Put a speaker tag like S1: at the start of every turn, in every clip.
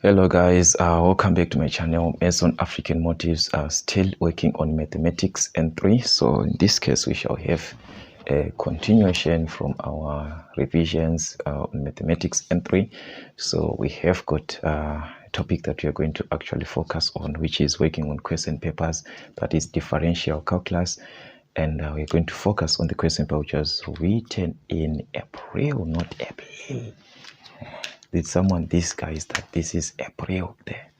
S1: Hello guys, welcome back to my channel. Mason African Motives are still working on mathematics n3. So in this case we shall have a continuation from our revisions on mathematics n3. So we have got a topic that we are going to actually focus on, which is working on question papers, that is differential calculus. And we're going to focus on the question paper which was written in April, not April. Did someone disguise that this is April there?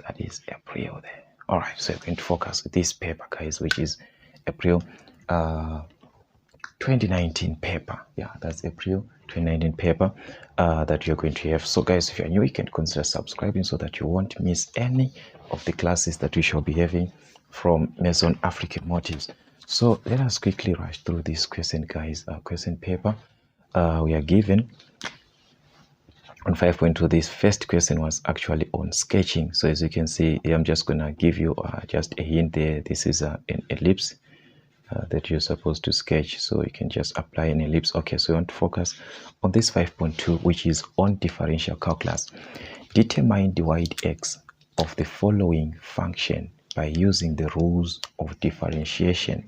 S1: That is April there. All right, so we're going to focus with this paper, guys, which is April 2019 paper. Yeah, that's April 2019 paper that you're going to have. So, guys, if you're new, you can consider subscribing so that you won't miss any of the classes that we shall be having from Mason African Motives. So, let us quickly rush through this question, guys. Question paper we are given on 5.2. This first question was actually on sketching. So as you can see, I'm just gonna give you just a hint there. This is an ellipse that you're supposed to sketch, so you can just apply an ellipse. Okay, so you want to focus on this 5.2, which is on differential calculus. Determine divide x of the following function by using the rules of differentiation.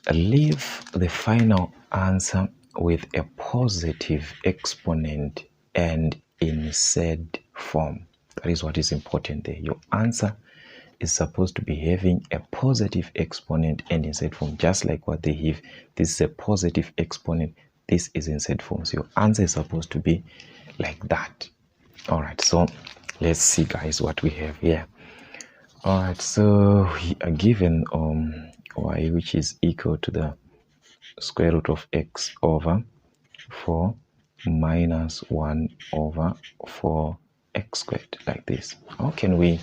S1: Leave the final answer with a positive exponent and in Z form. That is what is important there. Your answer is supposed to be having a positive exponent and in Z form, just like what they have. This is a positive exponent, this is in Z form. So your answer is supposed to be like that. All right, so let's see, guys, what we have here. All right, so we are given y, which is equal to the square root of x over 4 minus 1 over 4x squared, like this. How can we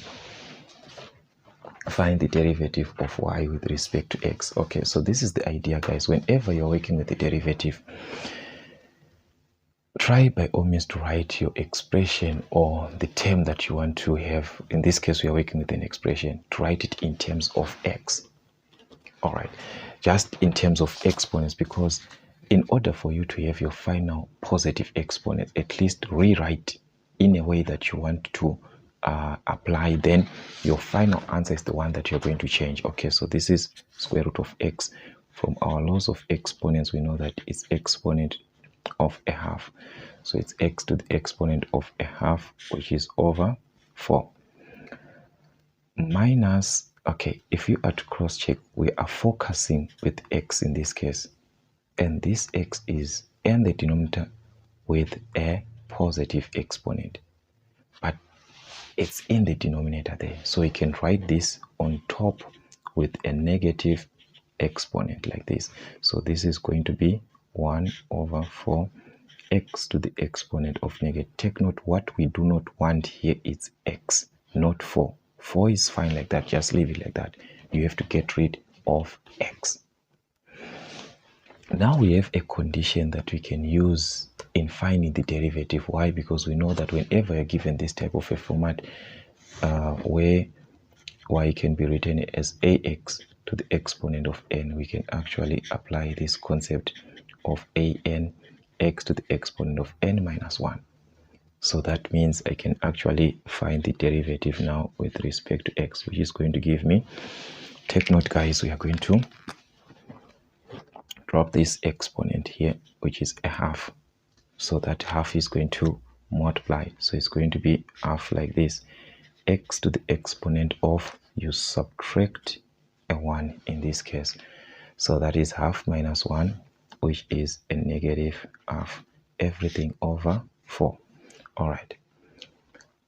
S1: find the derivative of y with respect to x? Okay, so this is the idea, guys. Whenever you're working with the derivative, try by all means to write your expression or the term that you want to have. In this case, we are working with an expression, to write it in terms of x. All right, just in terms of exponents, because in order for you to have your final positive exponent, at least rewrite in a way that you want to apply, then your final answer is the one that you're going to change. Okay, so this is square root of x. From our laws of exponents, we know that it's exponent of a half. So it's x to the exponent of a half, which is over 4. Minus, okay, if you are to cross check, we are focusing with x in this case, and this x is in the denominator with a positive exponent, but it's in the denominator there, so we can write this on top with a negative exponent like this. So this is going to be 1 over 4 x to the exponent of negative. Take note, what we do not want here is x, not 4. 4 is fine like that, just leave it like that. You have to get rid of x. Now we have a condition that we can use in finding the derivative. Why? Because we know that whenever you're given this type of a format where y can be written as ax to the exponent of n, we can actually apply this concept of an x to the exponent of n minus 1. So that means I can actually find the derivative now with respect to x, which is going to give me, take note, guys, we are going to drop this exponent here, which is a half. So that half is going to multiply. So it's going to be half like this. X to the exponent of, you subtract a 1 in this case. So that is half minus 1, which is a negative half. Everything over 4. All right,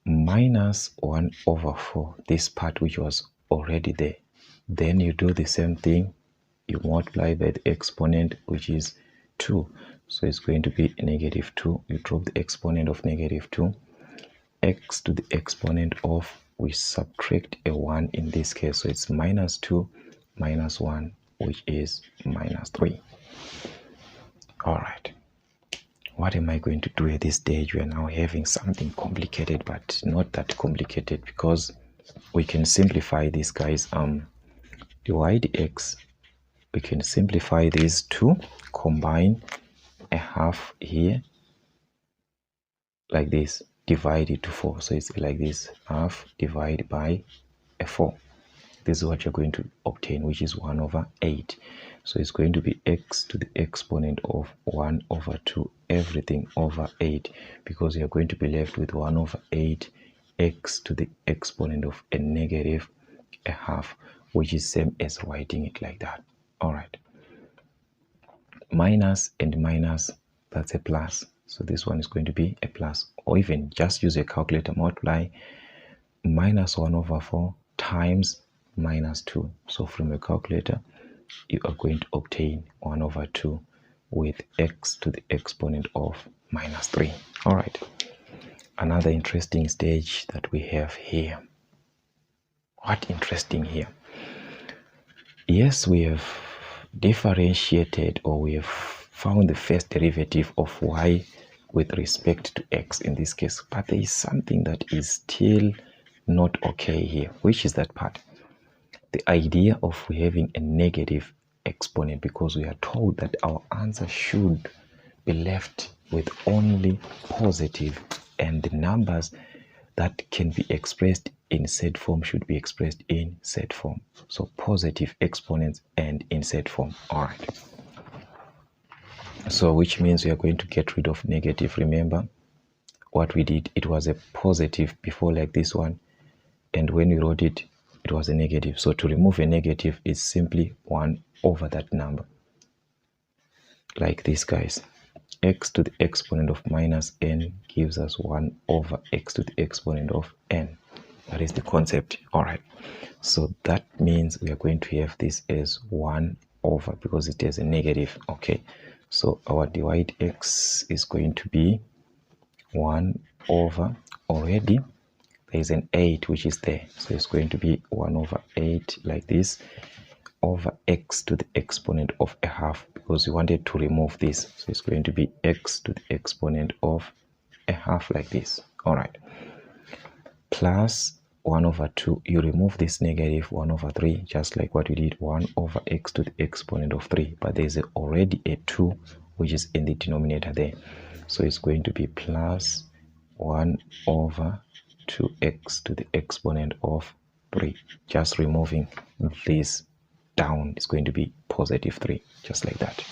S1: minus 1 over 4, this part which was already there. Then you do the same thing, you multiply by the exponent, which is 2. So it's going to be negative 2. You drop the exponent of negative 2. X to the exponent of, we subtract a 1 in this case. So it's minus 2 minus 1, which is minus 3. All right. What am I going to do at this stage? We are now having something complicated, but not that complicated, because we can simplify this, guys. Divide x, we can simplify these two, combine a half here like this. divide it to 4. So it's like this, half divided by a 4. This is what you're going to obtain, which is 1 over 8. So it's going to be x to the exponent of 1 over 2, everything over 8, because you're going to be left with 1 over 8 x to the exponent of a negative a half, which is same as writing it like that. All right. Minus and minus, that's a plus. So this one is going to be a plus. Or even just use a calculator, multiply minus 1 over 4 times minus 2. So from a calculator, you are going to obtain 1 over 2 with x to the exponent of minus 3. All right. Another interesting stage that we have here. What interesting here? Yes, we have differentiated, or we have found the first derivative of y with respect to x in this case, but there is something that is still not okay here. Which is that part? The idea of having a negative exponent, because we are told that our answer should be left with only positive, and the numbers that can be expressed in Z form should be expressed in Z form. So positive exponents and in Z form. All right. So which means we are going to get rid of negative. Remember what we did? It was a positive before, like this one, and when we wrote it, it was a negative. So to remove a negative is simply 1 over that number. Like this, guys. X to the exponent of minus n gives us 1 over x to the exponent of n. That is the concept. All right. So that means we are going to have this as 1 over, because it has a negative. Okay. So our divide x is going to be 1 over, already there is an 8 which is there. So it's going to be 1 over 8 like this, over x to the exponent of a half, because we wanted to remove this. So it's going to be x to the exponent of a half like this. All right. Plus 1 over 2. You remove this negative 1 over 3, just like what we did, 1 over x to the exponent of 3. But there's already a 2 which is in the denominator there. So it's going to be plus 1 over 2x to the exponent of 3. Just removing this down is going to be positive 3, just like that.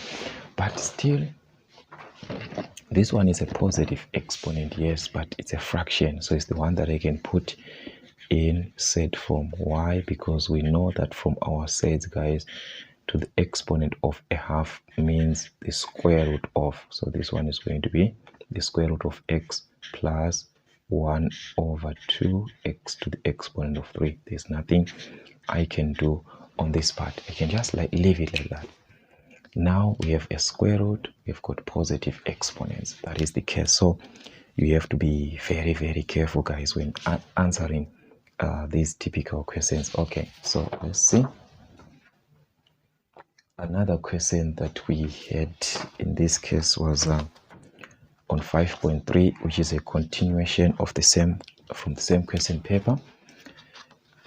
S1: But still, this one is a positive exponent, yes, but it's a fraction. So it's the one that I can put in Z form. Why? Because we know that from our sets, guys, to the exponent of a half means the square root of. So this one is going to be the square root of x plus 1 over 2x to the exponent of 3. There's nothing I can do on this part. I can just leave it like that. Now we have a square root, we've got positive exponents. That is the case. So you have to be very, very careful, guys, when answering these typical questions. Okay, so let's see. Another question that we had in this case was on 5.3, which is a continuation of from the same question paper.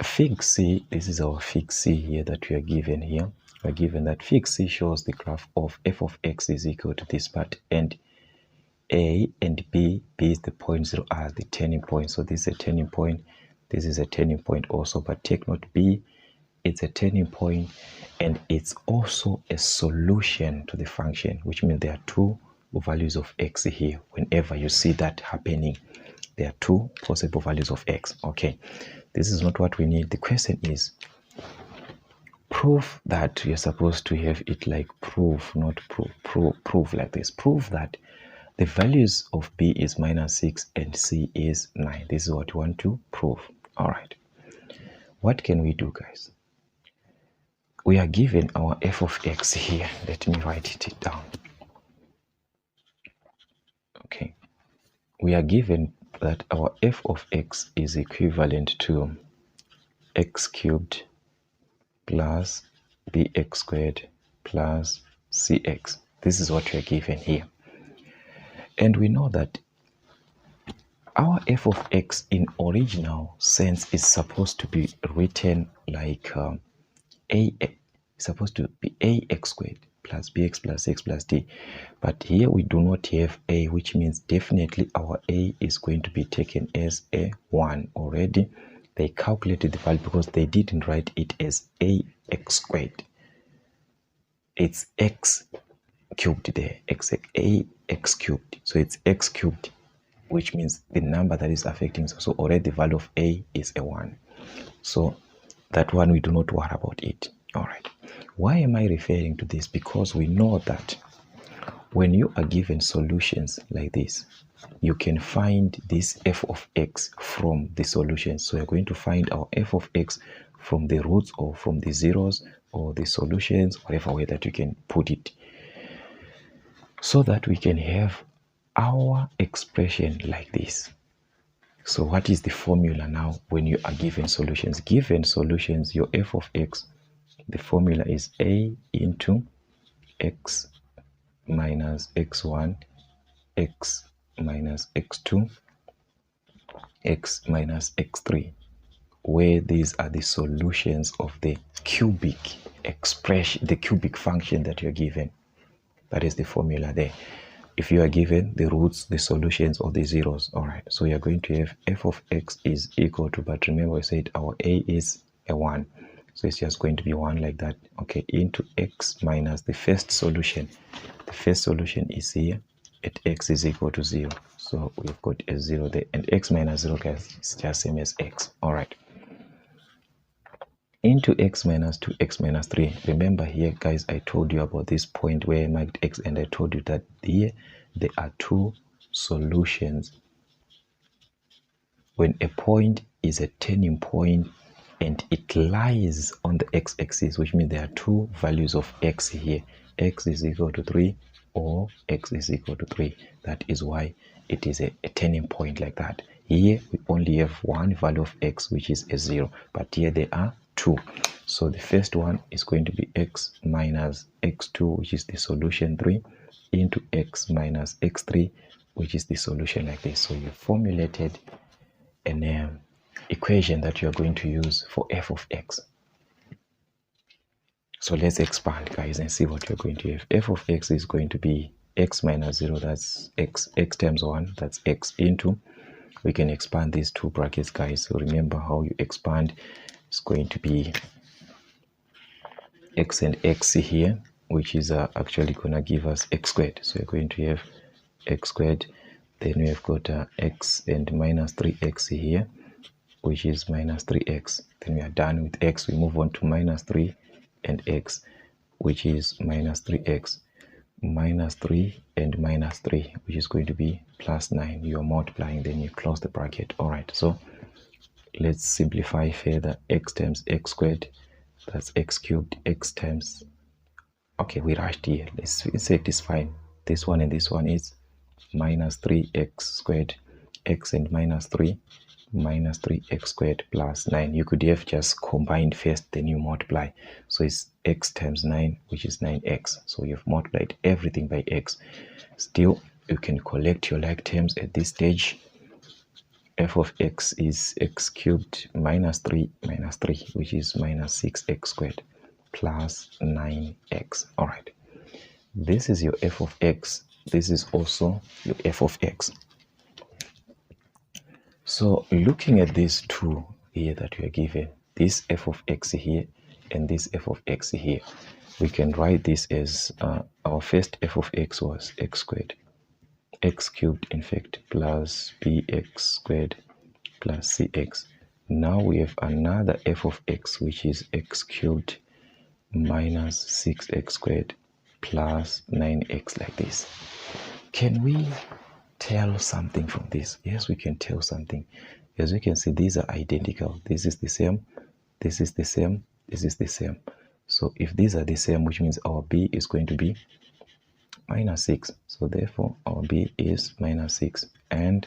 S1: Fig C, this is our fig C here that we are given here. We are given that fig C shows the graph of f of x is equal to this part, and A and B is the point 0 as the turning point. So this is a turning point, this is a turning point also, but take note, B, it's a turning point and it's also a solution to the function, which means there are two values of x here. Whenever you see that happening, there are two possible values of x. Okay, this is not what we need. The question is prove that. You're supposed to have it like prove, not prove like this. Prove that the values of b is -6 and c is 9. This is what you want to prove. All right, what can we do, guys? We are given our f of x here. Let me write it down. Okay, we are given that our f of x is equivalent to x cubed plus bx squared plus cx. This is what we are given here. And we know that our f of x in original sense is supposed to be written like it's supposed to be ax squared plus bx plus x plus d. But here we do not have a, which means definitely our a is going to be taken as a 1 already. They calculated the value because they didn't write it as ax squared. It's x cubed there, ax cubed. So it's x cubed, which means the number that is affecting. So already the value of a is a 1. So that one we do not worry about it. All right. Why am I referring to this? Because we know that when you are given solutions like this, you can find this f of x from the solution. So you're going to find our f of x from the roots or from the zeros or the solutions, whatever way that you can put it, so that we can have our expression like this. So what is the formula now when you are given solutions? Given solutions, your f of x, the formula is a into x minus x1, x minus x2, x minus x3, where these are the solutions of the cubic expression, the cubic function that you're given. That is the formula there. If you are given the roots, the solutions, or the zeros, all right, so you're going to have f of x is equal to, but remember I said our a is a 1, so it's just going to be 1 like that, okay, into x minus the first solution. The first solution is here at x is equal to 0, so we've got a 0 there, and x minus 0, guys, is just same as x. All right, into x minus 2, x minus 3. Remember here, guys, I told you about this point where I marked x, and I told you that here there are two solutions. When a point is a turning point and it lies on the x-axis, which means there are two values of x here, x is equal to 3 or x is equal to 3. That is why it is a turning point like that. Here we only have one value of x, which is a 0, but here there are two. So the first one is going to be x minus x2, which is the solution 3, into x minus x3, which is the solution like this. So you formulated an equation that you are going to use for f of x. So let's expand, guys, and see what you're going to have. F of x is going to be x minus 0, that's x times 1, that's x, into, we can expand these two brackets, guys. So remember how you expand. It's going to be x and x here, which is actually going to give us x squared. So you're going to have x squared. Then we have got x and minus 3x here, which is minus 3x. Then we are done with x. We move on to minus 3 and x, which is minus 3x, minus 3 and minus 3, which is going to be plus 9. You are multiplying, then you close the bracket. All right, so let's simplify further. X times x squared, that's x cubed, x times, okay, we rushed here. Let's say it is fine. This one and this one is minus 3x squared, x and minus 3, minus 3x squared plus 9. You could have just combined first, then you multiply. So it's x times 9, which is 9x. So you've multiplied everything by x. Still, you can collect your like terms at this stage. F of x is x cubed minus 3 minus 3, which is minus 6x squared plus 9x. All right, this is your f of x. This is also your f of x. So looking at these two here that we are given, this f of x here and this f of x here, we can write this as our first f of x was x squared, x cubed in fact, plus bx squared plus cx. Now we have another f of x, which is x cubed minus 6x squared plus 9x like this. Can we tell something from this? Yes, we can tell something. As you can see, these are identical. This is the same, this is the same, this is the same. So if these are the same, which means our b is going to be minus 6. So therefore our b is minus 6, and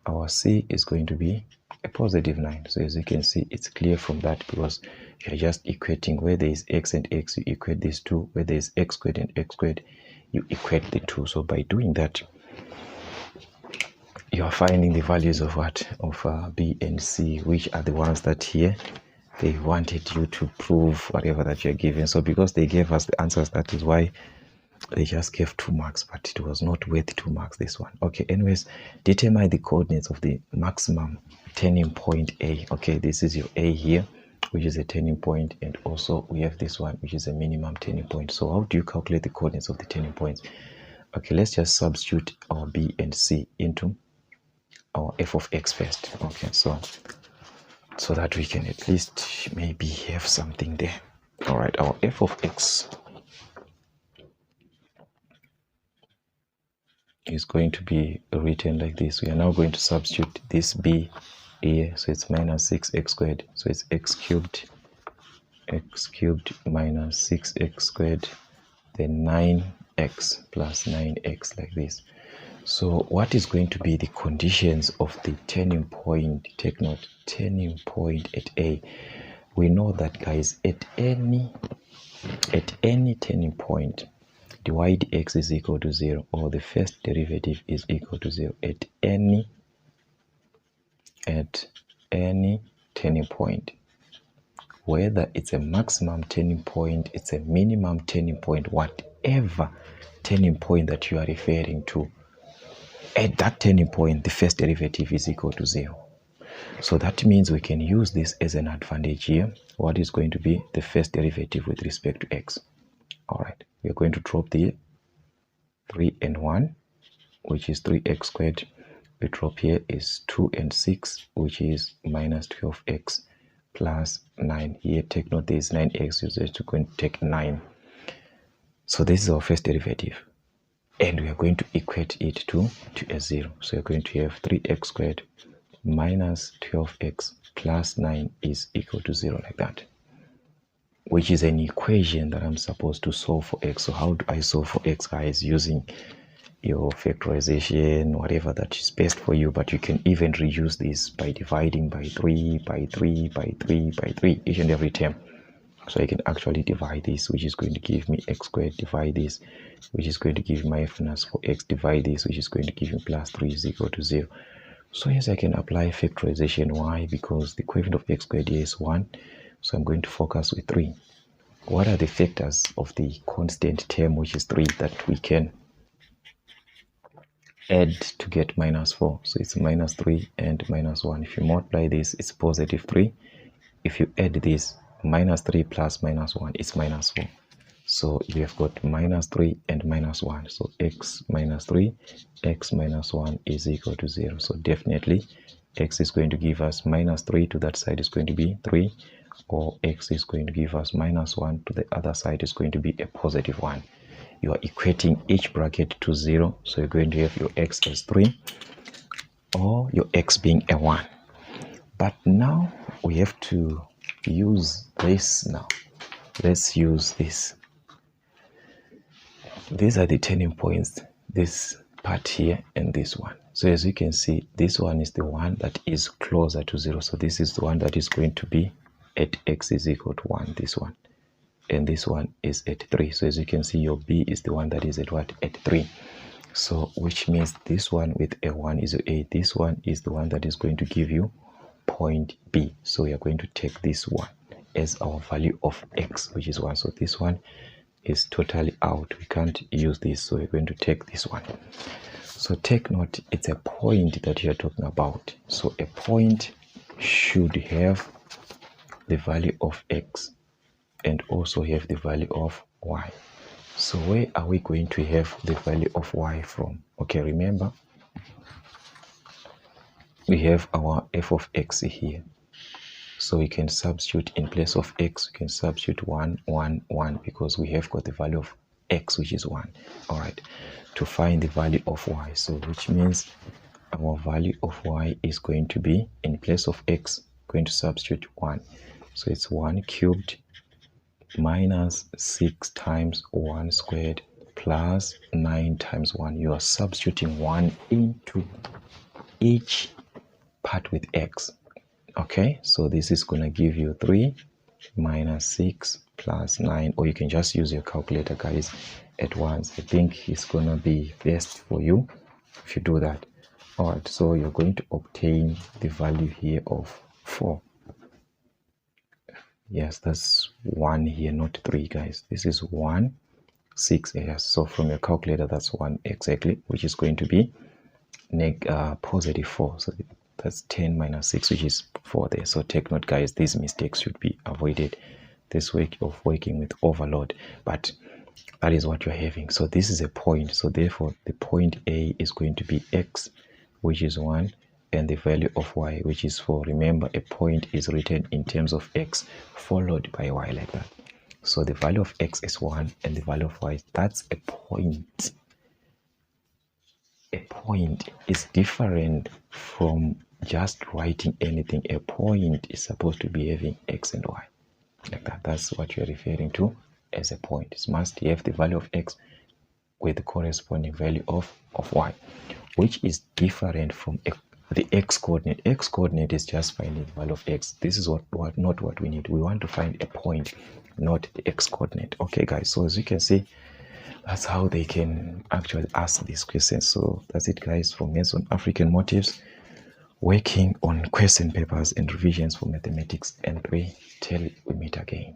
S1: our c is going to be a positive 9. So as you can see, it's clear from that, because you're just equating where there is x and x, you equate these two. Where there is x squared and x squared, you equate the two. So by doing that, you are finding the values of what? Of b and c, which are the ones that here they wanted you to prove whatever that you're given. So because they gave us the answers, that is why they just gave 2 marks, but it was not worth 2 marks, this one. Okay, anyways, determine the coordinates of the maximum turning point A. Okay, this is your A here, which is a turning point, and also we have this one, which is a minimum turning point. So how do you calculate the coordinates of the turning points? Okay, let's just substitute our B and C into our f of x first. Okay, so that we can at least maybe have something there. All right, our f of x is going to be written like this. We are now going to substitute this b here, so it's minus 6x squared, so it's x cubed minus 6x squared, then 9x plus 9x, like this. So what is going to be the conditions of the turning point? Take note, turning point at A. We know that, guys, at any turning point, divide x is equal to 0, or the first derivative is equal to 0 at any turning point. Whether it's a maximum turning point, it's a minimum turning point, whatever turning point that you are referring to, at that turning point, the first derivative is equal to 0. So that means we can use this as an advantage here. What is going to be the first derivative with respect to x? All right, we are going to drop the 3 and 1, which is 3x squared. We drop here is 2 and 6, which is minus 12x plus 9. Here, take note, there is 9x, so you're going to take 9. So this is our first derivative, and we are going to equate it to a 0. So you're going to have 3x squared minus 12x plus 9 is equal to 0, like that, which is an equation that I'm supposed to solve for x. So how do I solve for x, guys? Using your factorization, whatever that is best for you, but you can even reuse this by dividing by 3, by 3, by 3, by 3, each and every term. So I can actually divide this, which is going to give me x squared, divide this, which is going to give me minus 4x, divide this, which is going to give me plus 3 is equal to 0. So yes, I can apply factorization. Why? Because the coefficient of x squared here is 1, so I'm going to focus with 3. What are the factors of the constant term, which is 3, that we can add to get minus 4? So it's minus 3 and minus 1. If you multiply this, it's positive 3. If you add this, minus 3 plus minus 1, it's minus 4. So you have got minus 3 and minus 1. So x minus 3, x minus 1 is equal to 0. So definitely x is going to give us minus 3 to that side is going to be 3, or x is going to give us minus 1 to the other side is going to be a positive 1. You are equating each bracket to 0. So you're going to have your x as 3, or your x being a 1. But now we have to use this now. Let's use this. These are the turning points, this part here and this one. So as you can see, this one is the one that is closer to 0. So this is the one that is going to be at x is equal to 1, this one. And this one is at 3. So as you can see, your B is the one that is at what? At 3. So which means this one with a 1 is a. This one is the one that is going to give you point B. So we are going to take this one as our value of x, which is 1. So this one is totally out. We can't use this, so we're going to take this one. So take note, it's a point that you're talking about. So a point should have the value of x and also have the value of y. So where are we going to have the value of y from? Okay, remember, we have our f of x here. So we can substitute in place of x, we can substitute 1, 1, 1, because we have got the value of x, which is 1. All right, to find the value of y. So which means our value of y is going to be, in place of x, going to substitute 1. So it's 1 cubed minus 6 times 1 squared plus 9 times 1. You are substituting 1 into each part with x. Okay, so this is going to give you 3 minus 6 plus 9, or you can just use your calculator, guys, at once. I think it's going to be best for you if you do that. All right, so you're going to obtain the value here of 4. Yes, that's 1 here, not 3, guys. This is 1, 6. Yes, so from your calculator, that's 1 exactly, which is going to be positive 4. So that's 10 minus 6, which is 4 there. So take note, guys, these mistakes should be avoided. This way of working with overload, but that is what you're having. So this is a point. So therefore, the point A is going to be x, which is 1, and the value of y, which is 4. Remember, a point is written in terms of x followed by y, like that. So the value of x is 1 and the value of y, that's a point. A point is different from just writing anything. A point is supposed to be having x and y, like that. That's what you're referring to as a point. It must have the value of x with the corresponding value of y, which is different from the x coordinate. X coordinate is just finding the value of x. This is not what we need. We want to find a point, not the x coordinate. Okay, guys, so as you can see, that's how they can actually ask these questions. So that's it, guys, for Maths on African Motives, working on question papers and revisions for mathematics, and we till we meet again.